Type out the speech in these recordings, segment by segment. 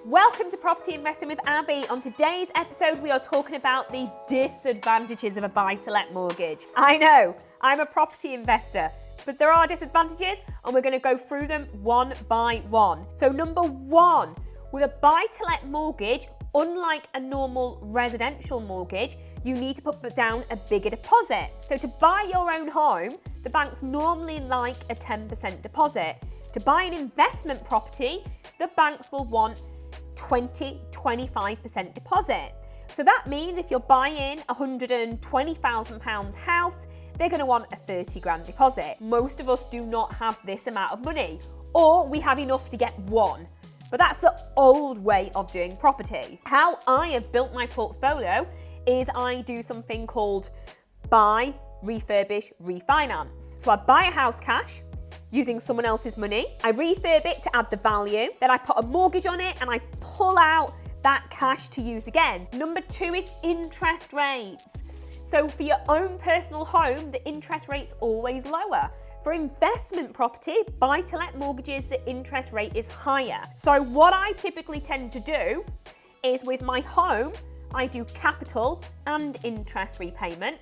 Welcome to Property Investing with Abby. On today's episode, we are talking about the disadvantages of a buy-to-let mortgage. I know, I'm a property investor, but there are disadvantages and we're going to go through them one by one. So number one, with a buy-to-let mortgage, unlike a normal residential mortgage, you need to put down a bigger deposit. So to buy your own home, the banks normally like a 10% deposit. To buy an investment property, the banks will want 25% deposit. So that means if you're buying a £120,000 house, they're going to want a 30 grand deposit. Most of us do not have this amount of money, or we have enough to get one. But that's the old way of doing property. How I have built my portfolio is I do something called buy, refurbish, refinance. So I buy a house cash, using someone else's money. I refurb it to add the value. Then I put a mortgage on it and I pull out that cash to use again. Number two is interest rates. So for your own personal home, the interest rate's always lower. For investment property, buy-to-let mortgages, the interest rate is higher. So what I typically tend to do is with my home, I do capital and interest repayment.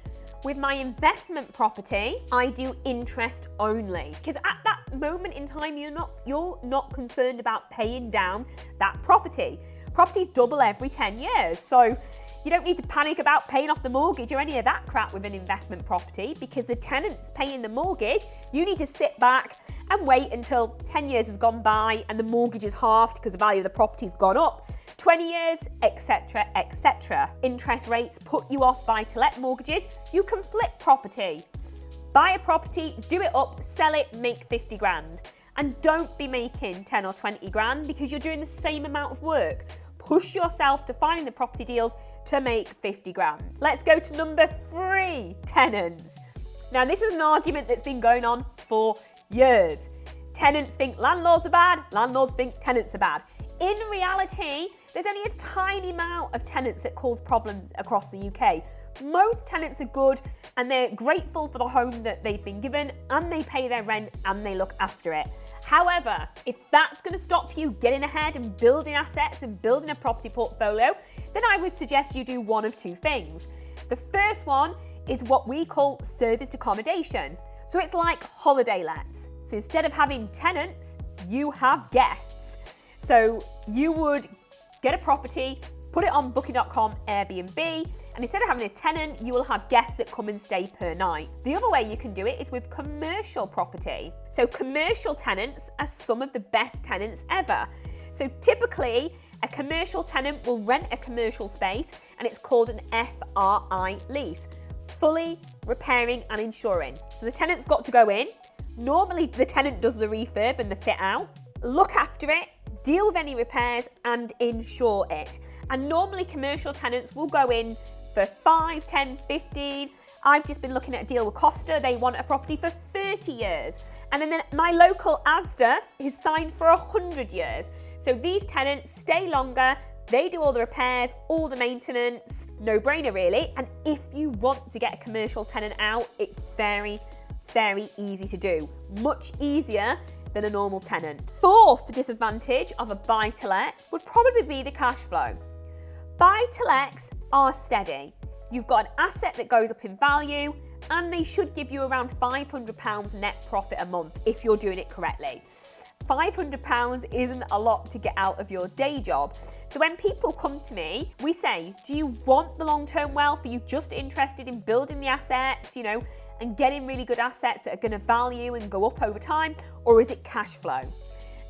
With my investment property, I do interest only, because at that moment in time, you're not concerned about paying down that property. Properties double every 10 years, so you don't need to panic about paying off the mortgage or any of that crap with an investment property, because the tenant's paying the mortgage. You need to sit back and wait until 10 years has gone by and the mortgage is halved because the value of the property's gone up, 20 years, etc., etc. Interest rates put you off buy-to-let mortgages. You can flip property. Buy a property, do it up, sell it, make 50 grand. And don't be making 10 or 20 grand because you're doing the same amount of work. Push yourself to find the property deals to make 50 grand. Let's go to number three, tenants. Now, this is an argument that's been going on for years. Tenants think landlords are bad, landlords think tenants are bad. In reality, there's only a tiny amount of tenants that cause problems across the UK. Most tenants are good and they're grateful for the home that they've been given and they pay their rent and they look after it. However, if that's going to stop you getting ahead and building assets and building a property portfolio, then I would suggest you do one of two things. The first one is what we call serviced accommodation. So it's like holiday lets. So instead of having tenants, you have guests. So you would get a property, put it on booking.com, Airbnb, and instead of having a tenant, you will have guests that come and stay per night. The other way you can do it is with commercial property. So commercial tenants are some of the best tenants ever. So typically, a commercial tenant will rent a commercial space and it's called an FRI lease, fully repairing and insuring. So the tenant's got to go in. Normally the tenant does the refurb and the fit out, look after it, deal with any repairs and insure it. And normally commercial tenants will go in for 5, 10, 15. I've just been looking at a deal with Costa. They want a property for 30 years. And then my local Asda is signed for 100 years. So these tenants stay longer. They do all the repairs, all the maintenance, no brainer really. And if you want to get a commercial tenant out, it's very, very easy to do. Much easier than a normal tenant. Fourth disadvantage of a buy-to-let would probably be the cash flow. Buy-to-lets are steady. You've got an asset that goes up in value and they should give you around £500 net profit a month if you're doing it correctly. £500 isn't a lot to get out of your day job. So when people come to me, we say, do you want the long-term wealth? Are you just interested in building the assets, and getting really good assets that are going to value and go up over time? Or is it cash flow?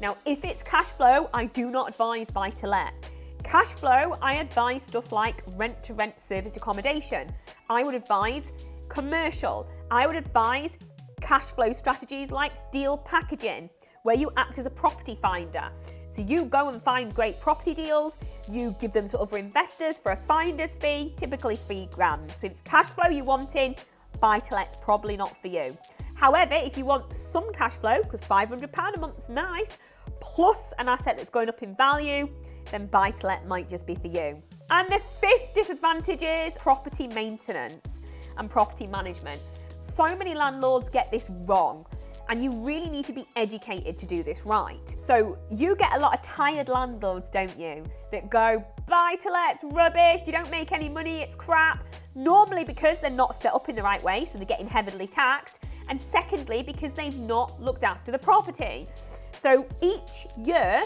Now, if it's cash flow, I do not advise buy-to-let. Cash flow, I advise stuff like rent-to-rent serviced accommodation. I would advise commercial. I would advise cash flow strategies like deal packaging, where you act as a property finder. So you go and find great property deals, you give them to other investors for a finder's fee, typically £3,000. So if it's cash flow you want in, buy-to-let's probably not for you. However, if you want some cash flow, because £500 a month's nice, plus an asset that's going up in value, then buy-to-let might just be for you. And the fifth disadvantage is property maintenance and property management. So many landlords get this wrong. and you really need to be educated to do this right. So you get a lot of tired landlords, don't you, that go, buy-to-let's rubbish, you don't make any money, it's crap. Normally because they're not set up in the right way, so they're getting heavily taxed, and secondly because they've not looked after the property. So each year,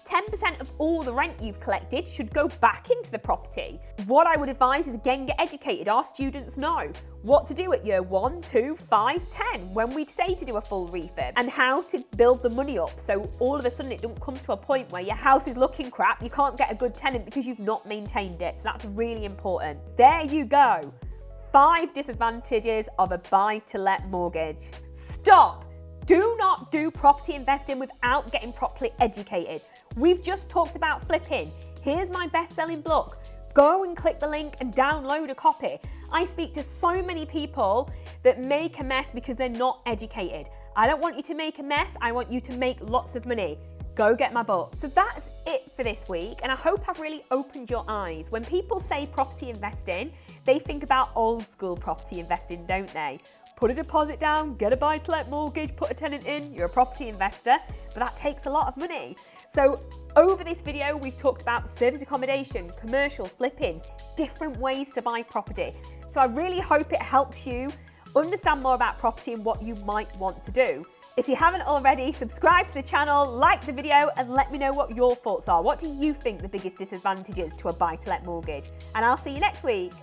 10% of all the rent you've collected should go back into the property. What I would advise is, again, get educated. Our students know what to do at year 1, 2, 5, 10 when we say to do a full refurb, and how to build the money up so all of a sudden it don't come to a point where your house is looking crap, you can't get a good tenant because you've not maintained it. So that's really important. There you go. 5 disadvantages of a buy-to-let mortgage. Stop! Do not do property investing without getting properly educated. We've just talked about flipping. Here's my best-selling book. Go and click the link and download a copy. I speak to so many people that make a mess because they're not educated. I don't want you to make a mess. I want you to make lots of money. Go get my book. So that's it for this week, and I hope I've really opened your eyes. When people say property investing, they think about old school property investing, don't they? Put a deposit down, get a buy-to-let mortgage, put a tenant in, you're a property investor, but that takes a lot of money. So over this video, we've talked about service accommodation, commercial, flipping, different ways to buy property. So I really hope it helps you understand more about property and what you might want to do. If you haven't already, subscribe to the channel, like the video, and let me know what your thoughts are. What do you think the biggest disadvantage is to a buy-to-let mortgage? And I'll see you next week.